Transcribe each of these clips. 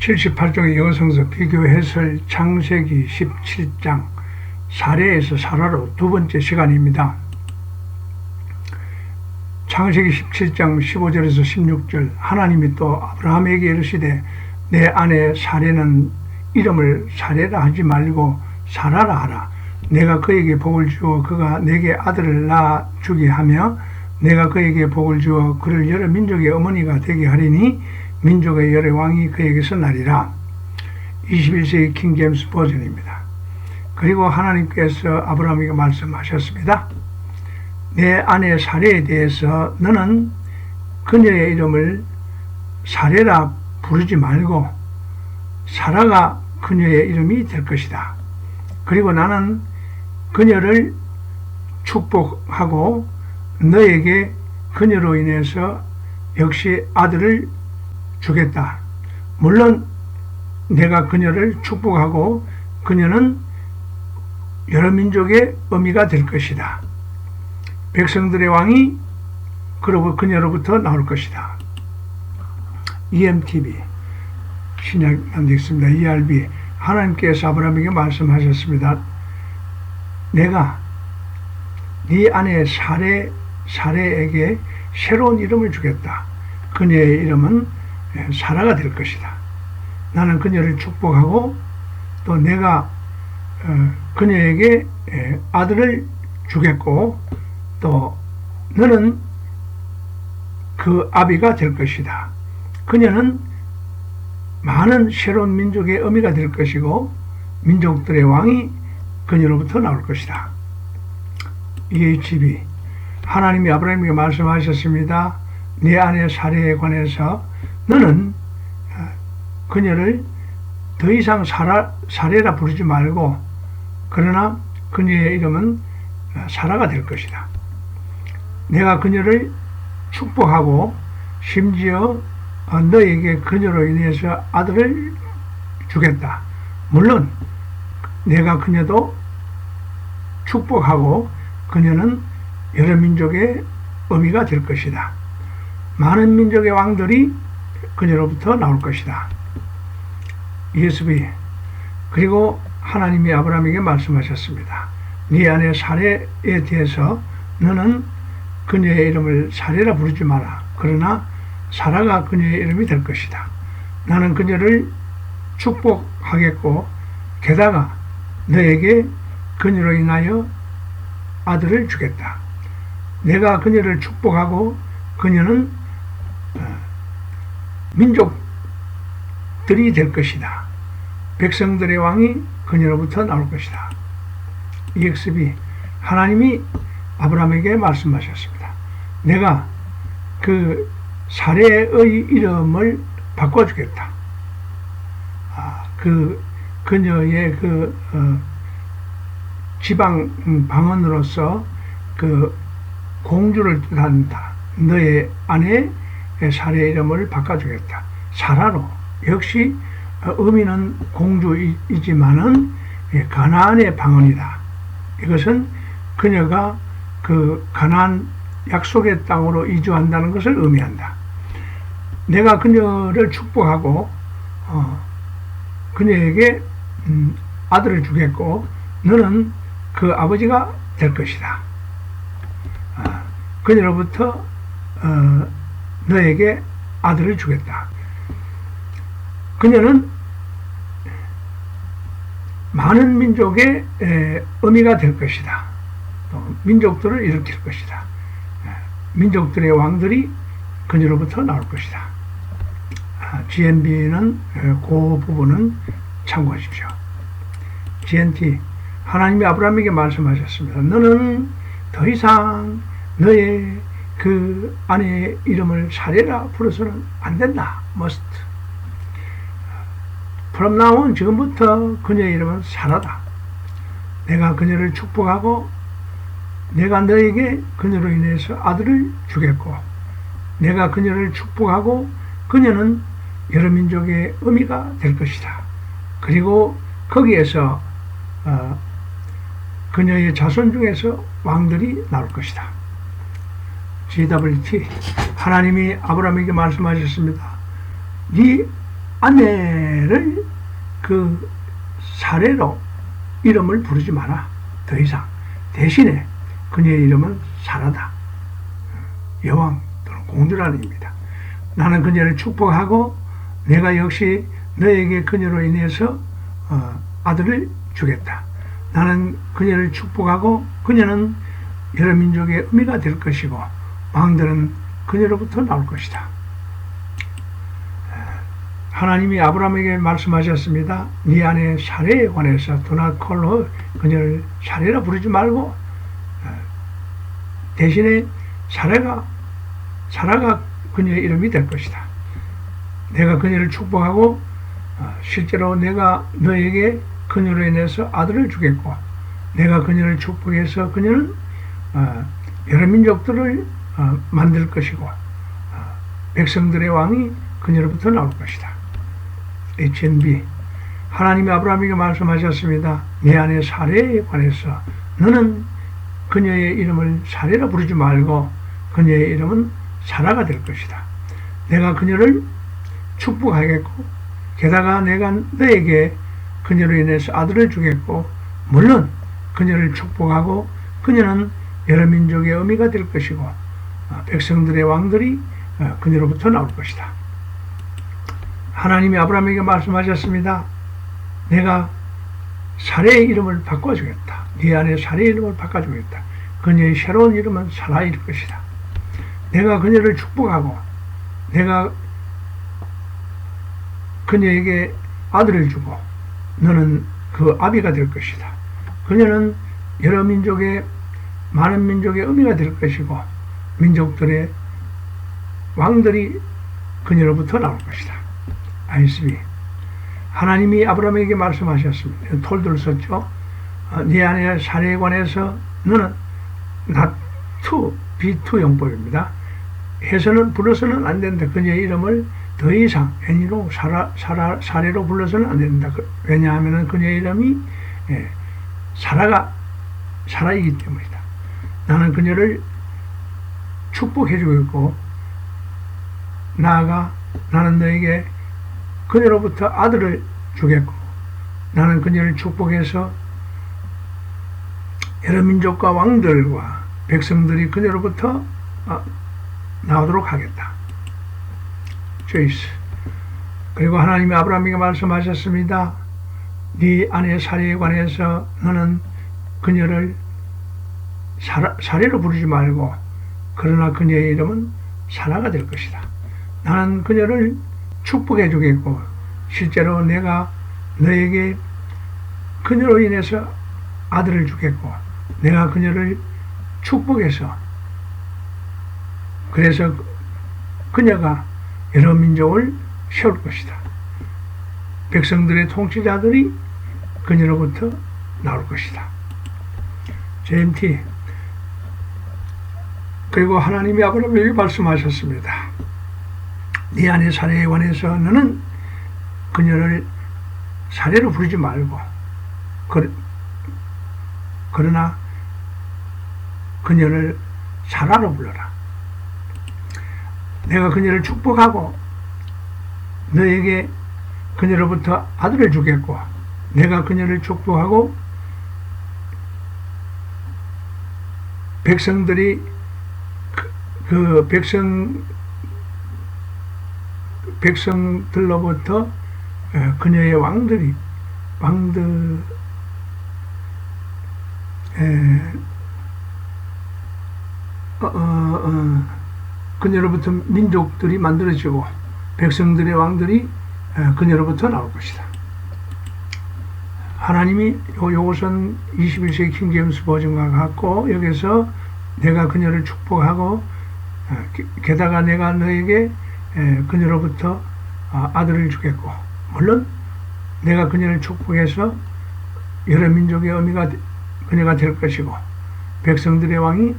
78종의 영어성서 비교 해설 창세기 17장 사례에서 사라로 두 번째 시간입니다. 창세기 17장 15절에서 16절 하나님이 또 아브라함에게 이르시되 내 아내 사례는 이름을 사례라 하지 말고 사라라 하라. 내가 그에게 복을 주어 그가 내게 아들을 낳아 주게 하며 내가 그에게 복을 주어 그를 여러 민족의 어머니가 되게 하리니 민족의 여러 왕이 그에게서 나리라. 21세기 킹제임스 버전입니다. 그리고 하나님께서 아브라함에게 말씀하셨습니다. 내 아내 사례에 대해서 너는 그녀의 이름을 사례라 부르지 말고 사라가 그녀의 이름이 될 것이다. 그리고 나는 그녀를 축복하고 너에게 그녀로 인해서 역시 아들을 주겠다. 물론 내가 그녀를 축복하고 그녀는 여러 민족의 어미가 될 것이다. 백성들의 왕이 그녀로부터 나올 것이다. EMTV 신약 만들겠습니다. ERB 하나님께서 아브라함에게 말씀하셨습니다. 내가 네 아내 사례에게 새로운 이름을 주겠다. 그녀의 이름은 사라가 될 것이다. 나는 그녀를 축복하고 또 내가 그녀에게 아들을 주겠고 또 너는 그 아비가 될 것이다. 그녀는 많은 새로운 민족의 어미가 될 것이고 민족들의 왕이 그녀로부터 나올 것이다. EHB 하나님이 아브라함에게 말씀하셨습니다. 네 아내 사례에 관해서 너는 그녀를 더 이상 사례라 부르지 말고 그러나 그녀의 이름은 사라가 될 것이다. 내가 그녀를 축복하고 심지어 너에게 그녀로 인해서 아들을 주겠다. 물론 내가 그녀도 축복하고 그녀는 여러 민족의 어미가 될 것이다. 많은 민족의 왕들이 그녀로부터 나올 것이다. ESV 그리고 하나님이 아브라함에게 말씀하셨습니다. 네 아내 사례에 대해서 너는 그녀의 이름을 사례라 부르지 마라. 그러나 사라가 그녀의 이름이 될 것이다. 나는 그녀를 축복하겠고 게다가 너에게 그녀로 인하여 아들을 주겠다. 내가 그녀를 축복하고 그녀는 민족들이 될 것이다. 백성들의 왕이 그녀로부터 나올 것이다. EXB 하나님이 아브라함에게 말씀하셨습니다. 내가 그 사례의 이름을 바꿔주겠다. 그녀의 지방 방언으로서 그 공주를 뜻한다. 너의 아내의 사례 이름을 바꿔주겠다. 사라로 역시 의미는 공주이지만은 가나안의 방언이다. 이것은 그녀가 그 가나안 약속의 땅으로 이주한다는 것을 의미한다. 내가 그녀를 축복하고 그녀에게 아들을 주겠고 너는 그 아버지가 될 것이다. 그녀로부터 너에게 아들을 주겠다. 그녀는 많은 민족의 어미가 될 것이다. 또 민족들을 일으킬 것이다. 민족들의 왕들이 그녀로부터 나올 것이다. GNB는 그 부분은 참고하십시오. GNT 하나님이 아브라함에게 말씀하셨습니다. 너는 더 이상 너의 그 아내의 이름을 사례라 부르서는 안 된다. must. from now on 지금부터 그녀의 이름은 사라다. 내가 그녀를 축복하고 내가 너에게 그녀로 인해서 아들을 주겠고 내가 그녀를 축복하고 그녀는 여러 민족의 어미가 될 것이다. 그리고 거기에서 그녀의 자손 중에서 왕들이 나올 것이다. GWT 하나님이 아브라함에게 말씀하셨습니다. 네 아내를 그 사례로 이름을 부르지 마라. 더 이상. 대신에 그녀의 이름은 사라다. 여왕 또는 공주라는 의미입니다. 나는 그녀를 축복하고 내가 역시 너에게 그녀로 인해서 아들을 주겠다. 나는 그녀를 축복하고 그녀는 여러 민족의 의미가 될 것이고 왕들은 그녀로부터 나올 것이다. 하나님이 아브라함에게 말씀하셨습니다. 네 아내 사례에 관해서 do not call her, 그녀를 사례라 부르지 말고 대신에 사라가 그녀의 이름이 될 것이다. 내가 그녀를 축복하고 실제로 내가 너에게 그녀로 인해서 아들을 주겠고 내가 그녀를 축복해서 그녀는 여러 민족들을 만들 것이고 백성들의 왕이 그녀로부터 나올 것이다. HNB 하나님이 아브라함에게 말씀하셨습니다. 내 아내 사례에 관해서 너는 그녀의 이름을 사례라 부르지 말고 그녀의 이름은 사라가 될 것이다. 내가 그녀를 축복하겠고 게다가 내가 너에게 그녀로 인해서 아들을 주겠고 물론 그녀를 축복하고 그녀는 여러 민족의 의미가 될 것이고 백성들의 왕들이 그녀로부터 나올 것이다. 하나님이 아브라함에게 말씀하셨습니다. 내가 사례의 이름을 바꿔주겠다. 네 안에 사례의 이름을 바꿔주겠다. 그녀의 새로운 이름은 사라일 것이다. 내가 그녀를 축복하고 내가 그녀에게 아들을 주고 너는 그 아비가 될 것이다. 그녀는 여러 민족의 많은 민족의 의미가 될 것이고 민족들의 왕들이 그녀로부터 나올 것이다. ISB 하나님이 아브라함에게 말씀하셨습니다. 톨드를 썼죠. 네 아내 사례에 관해서 너는 not to, be2 용법입니다. 해서는 불러서는 안 된다. 그녀의 이름을 더 이상 애니로 사례로 불러서는 안 된다. 왜냐하면 그녀의 이름이 사라이기 때문이다. 나는 그녀를 축복해주고 있고 나아가 나는 너에게 그녀로부터 아들을 주겠고 나는 그녀를 축복해서 여러 민족과 왕들과 백성들이 그녀로부터 나오도록 하겠다. 조이스 그리고 하나님이 아브라함에게 말씀하셨습니다. 네 아내 사례에 관해서 너는 그녀를 사례로 부르지 말고 그러나 그녀의 이름은 사라가 될 것이다. 나는 그녀를 축복해 주겠고 실제로 내가 너에게 그녀로 인해서 아들을 주겠고 내가 그녀를 축복해서 그래서 그녀가 여러 민족을 세울 것이다. 백성들의 통치자들이 그녀로부터 나올 것이다. JMT 그리고 하나님이 아브라함에게 말씀하셨습니다. 네 아내 사례에 관해서 너는 그녀를 사례로 부르지 말고 그러나 그녀를 사라로 불러라. 내가 그녀를 축복하고 너에게 그녀로부터 아들을 주겠고 내가 그녀를 축복하고 백성들이 그 백성들로부터 그녀의 왕들 그녀로부터 민족들이 만들어지고 백성들의 왕들이 그녀로부터 나올 것이다. 하나님이 요것은 21세기 킹제임스 버전과 같고 여기서 내가 그녀를 축복하고 게다가 내가 너에게 그녀로부터 아들을 주겠고 물론 내가 그녀를 축복해서 여러 민족의 의미가 그녀가 될 것이고 백성들의 왕이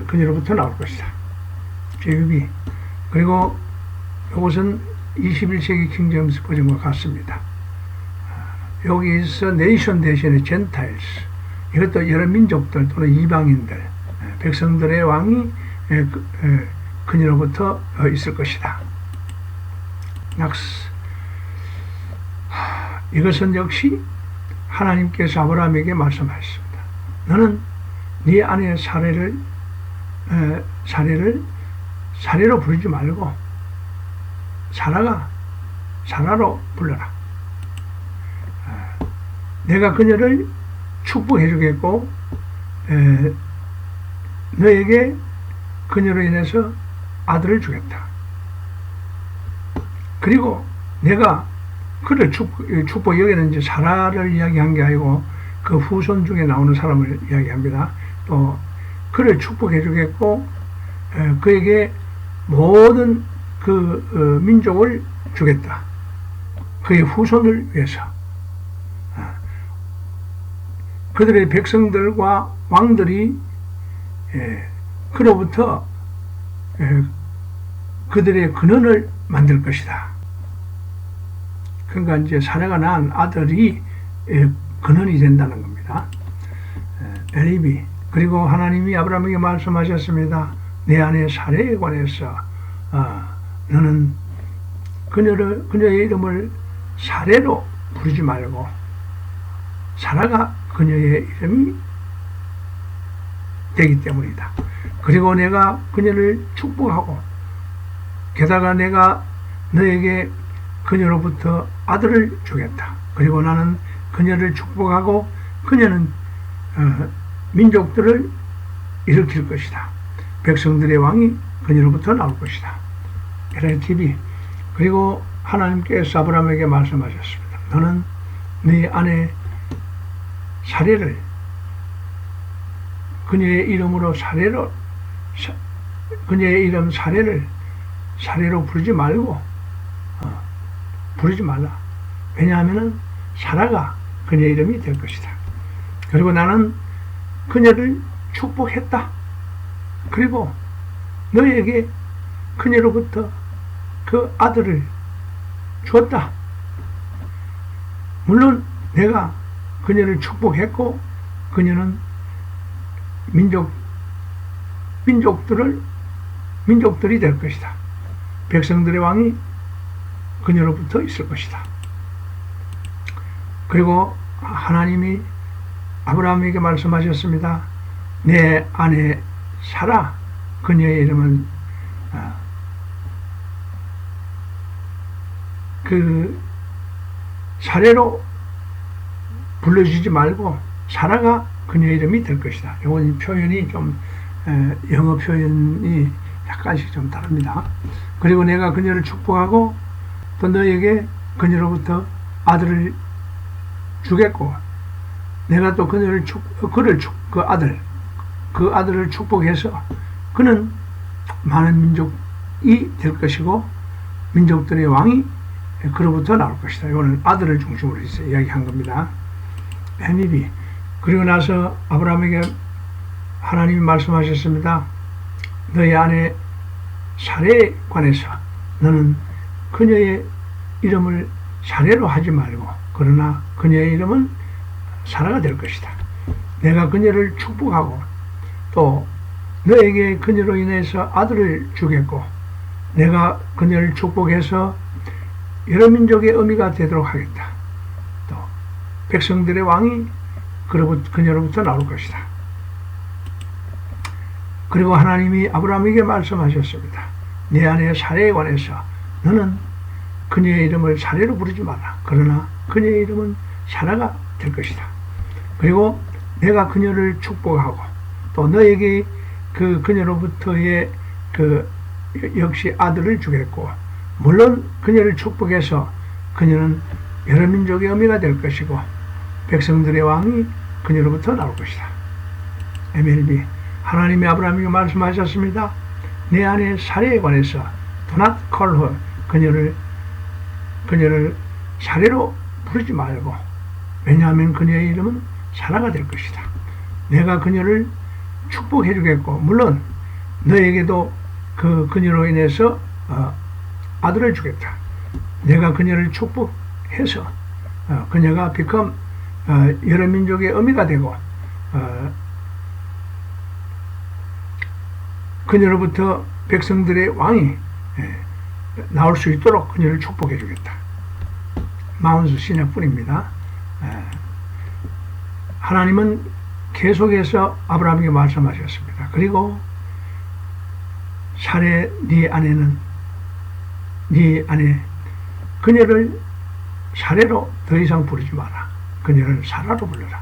그녀로부터 나올 것이다. JUB 그리고 이것은 21세기 킹제임스 버전과 같습니다. 여기서 네이션 대신에 젠타일스 이것도 여러 민족들 또는 이방인들 백성들의 왕이 그녀로부터 있을 것이다. 낙스 이것은 역시 하나님께서 아브라함에게 말씀하셨습니다. 너는 네 아내의 사례로 부르지 말고 사라로 불러라. 내가 그녀를 축복해 주겠고 너에게 그녀로 인해서 아들을 주겠다. 그리고 내가 그를 축복, 여기는 이제 사라를 이야기한 게 아니고 그 후손 중에 나오는 사람을 이야기합니다. 또 그를 축복해 주겠고 그에게 모든 그 민족을 주겠다. 그의 후손을 위해서. 그들의 백성들과 왕들이 그로부터 그들의 근원을 만들 것이다. 그러니까 이제 사라가 낳은 아들이 근원이 된다는 겁니다. 엘리비. 그리고 하나님이 아브라함에게 말씀하셨습니다. 내 아내 사라에 관해서 너는 그녀의 이름을 사라로 부르지 말고 사라가 그녀의 이름이 되기 때문이다. 그리고 내가 그녀를 축복하고 게다가 내가 너에게 그녀로부터 아들을 주겠다. 그리고 나는 그녀를 축복하고 그녀는 민족들을 일으킬 것이다. 백성들의 왕이 그녀로부터 나올 것이다. LTV. 그리고 하나님께서 아브라함에게 말씀하셨습니다. 너는 네 아내 사례를 그녀의 이름으로 그녀의 이름 사례로 부르지 말라. 왜냐하면 사라가 그녀의 이름이 될 것이다. 그리고 나는 그녀를 축복했다. 그리고 너에게 그녀로부터 그 아들을 주었다. 물론 내가 그녀를 축복했고 그녀는 민족들이 될 것이다. 백성들의 왕이 그녀로부터 있을 것이다. 그리고 하나님이 아브라함에게 말씀하셨습니다. 내 아내 사라, 그녀의 이름은 그 사례로 불러주지 말고 사라가 그녀의 이름이 될 것이다. 이건 표현이 좀 영어 표현이 약간씩 좀 다릅니다. 그리고 내가 그녀를 축복하고 또 너에게 그녀로부터 아들을 주겠고 내가 또 그 아들을 축복해서 그는 많은 민족이 될 것이고 민족들의 왕이 그로부터 나올 것이다. 이거는 아들을 중심으로 해서 이야기한 겁니다. MEB. 그리고 나서 아브라함에게 하나님이 말씀하셨습니다. 너의 아내 사례에 관해서 너는 그녀의 이름을 사례로 하지 말고 그러나 그녀의 이름은 사라가 될 것이다. 내가 그녀를 축복하고 또 너에게 그녀로 인해서 아들을 주겠고 내가 그녀를 축복해서 여러 민족의 의미가 되도록 하겠다. 또 백성들의 왕이 그녀로부터 나올 것이다. 그리고 하나님이 아브라함에게 말씀하셨습니다. 내 아내의 사례에 관해서 너는 그녀의 이름을 사례로 부르지 마라. 그러나 그녀의 이름은 사라가 될 것이다. 그리고 내가 그녀를 축복하고 또 너에게 그녀로부터의 역시 아들을 주겠고 물론 그녀를 축복해서 그녀는 여러 민족의 어미가 될 것이고 백성들의 왕이 그녀로부터 나올 것이다. MLB. 하나님이 아브라함에게 말씀하셨습니다. 내 아내의 사례에 관해서 do not call her. 그녀를 사례로 부르지 말고 왜냐하면 그녀의 이름은 사라가 될 것이다. 내가 그녀를 축복해 주겠고 물론 너에게도 그녀로 인해서 아들을 주겠다. 내가 그녀를 축복해서 그녀가 여러 민족의 어미가 되고 그녀로부터 백성들의 왕이 나올 수 있도록 그녀를 축복해 주겠다. 마운스 시내뿐입니다. 하나님은 계속해서 아브라함에게 말씀하셨습니다. 그리고 사레 네 아내는 네 아내 그녀를 사레로 더 이상 부르지 마라. 그녀를 사라로 불러라.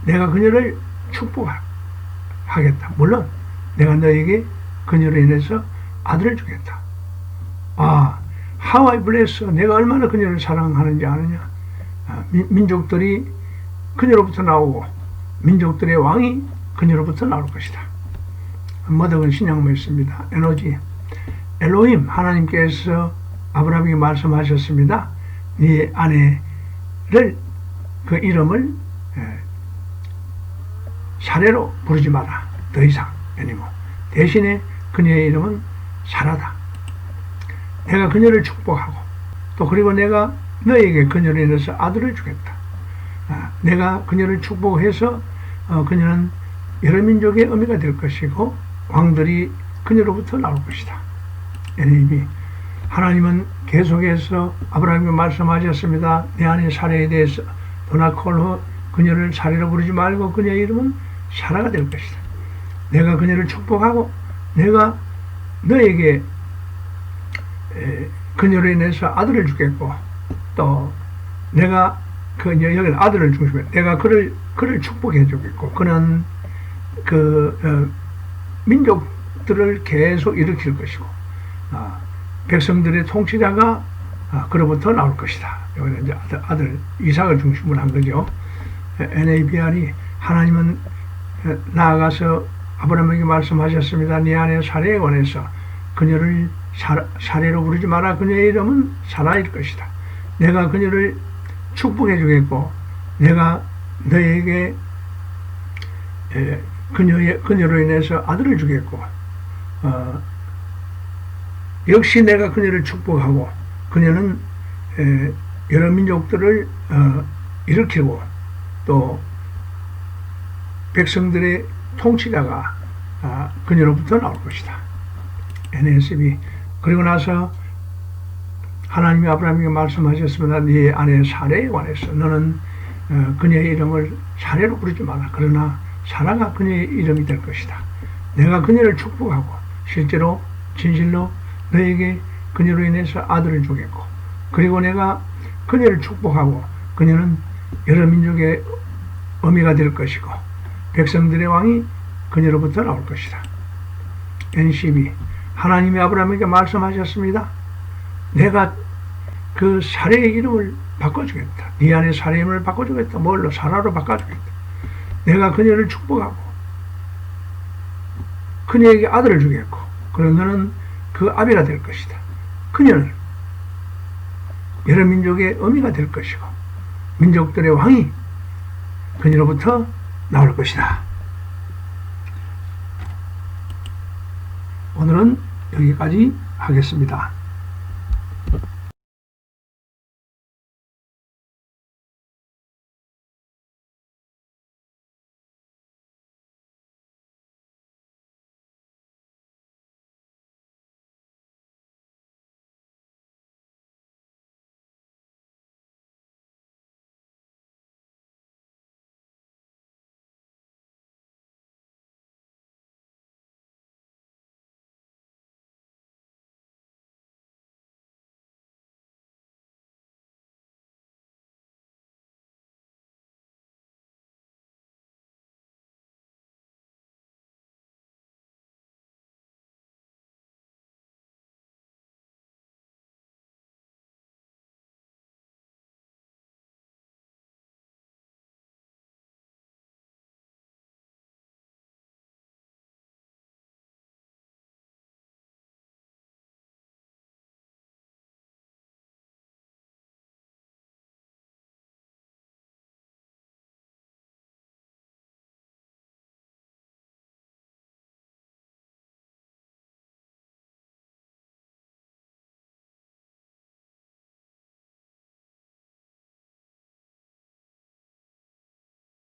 내가 그녀를 축복하겠다. 물론 내가 너에게 그녀로 인해서 아들을 주겠다. How I bless. 내가 얼마나 그녀를 사랑하는지 아느냐. 민족들이 그녀로부터 나오고 민족들의 왕이 그녀로부터 나올 것이다. 머덕은 신약문에 있습니다. 에너지 엘로힘 하나님께서 아브라함에게 말씀하셨습니다. 네 아내를 그 이름을 사레로 부르지 마라. 더 이상 애니모. 대신에 그녀의 이름은 사라다. 내가 그녀를 축복하고 또 그리고 내가 너에게 그녀로 인해서 아들을 주겠다. 내가 그녀를 축복해서 그녀는 여러 민족의 어미가 될 것이고 왕들이 그녀로부터 나올 것이다. NAB 하나님은 계속해서 아브라함에게 말씀하셨습니다. 내 아내 사레에 대해서 도나콜호 그녀를 사레로 부르지 말고 그녀의 이름은 사라가 될 것이다. 내가 그녀를 축복하고 내가 너에게 그녀로 인해서 아들을 주겠고 또 내가 여기는 아들을 중심에 내가 그를 축복해 주겠고 그는 민족들을 계속 일으킬 것이고 백성들의 통치자가 그로부터 나올 것이다. 여기는 이제 아들 이삭을 중심으로 한 거죠. NABR이 하나님은 나아가서 아브라함에게 말씀하셨습니다. 네 아내 사레에 관해서 그녀를 사레로 부르지 마라. 그녀의 이름은 사라일 것이다. 내가 그녀를 축복해 주겠고 내가 너에게 그녀로 인해서 아들을 주겠고 역시 내가 그녀를 축복하고 그녀는 여러 민족들을 일으키고 또 백성들의 통치자가 그녀로부터 나올 것이다. NSB 그리고 나서 하나님이 아브라함에게 말씀하셨습니다. 네 아내 사레에 관해서 너는 그녀의 이름을 사레로 부르지 마라. 그러나 사라가 그녀의 이름이 될 것이다. 내가 그녀를 축복하고 실제로 진실로 너에게 그녀로 인해서 아들을 주겠고 그리고 내가 그녀를 축복하고 그녀는 여러 민족의 어미가 될 것이고 백성들의 왕이 그녀로부터 나올 것이다. NCB 하나님이 아브라함에게 말씀하셨습니다. 내가 그 사레의 이름을 바꿔주겠다. 네 안에 사레의 이름을 바꿔주겠다. 뭘로? 사라로 바꿔주겠다. 내가 그녀를 축복하고 그녀에게 아들을 주겠고 그런 너는 그 아비가 될 것이다. 그녀는 여러 민족의 어미가 될 것이고 민족들의 왕이 그녀로부터 나올 것이다. 오늘은 여기까지 하겠습니다.